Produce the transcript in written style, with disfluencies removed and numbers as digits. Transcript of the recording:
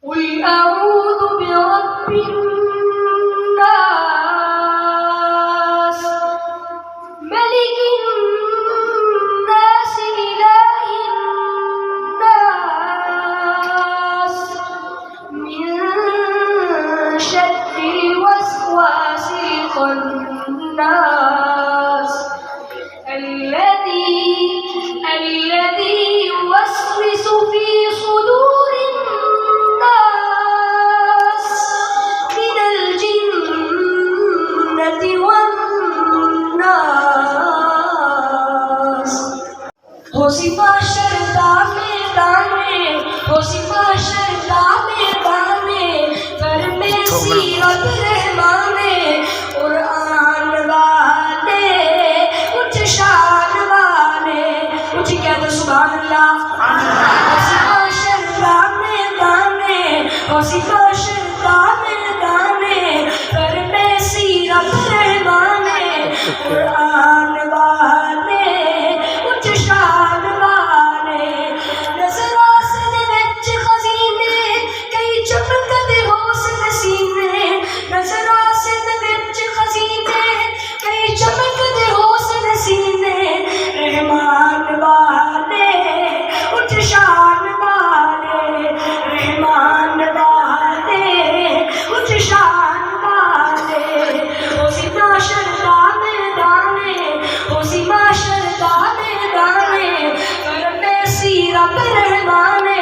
قل أعوذ برب الناس ملك الناس إله الناس من شر الوسواس الخناس الذي يوسوس في صدور الناس من الجنة والناس ہو سپاہ دامے دامے ہو سپاہ دامے دامے گھر میں سیرت رحمانے قرآن والے اٹھ شان والے اٹھ کہہ دو سبحان اللہ ہو سپاہ دامے دامے ہو سپاہ دامے دامے گھر میں سیرت رحمانے قرآن والے اٹھ شان والے نظر آسن وچ خزینے کئی چمکدے حسن سینے نظر آسن وچ خزینے کئی چمکدے حسن سینے رحمان والے اٹھ شان والے رحمان والے اٹھ شان والے ہو سی معاشر دانے دانے ہو سی معاشر دانے دانے کر میں سیرت رحمانے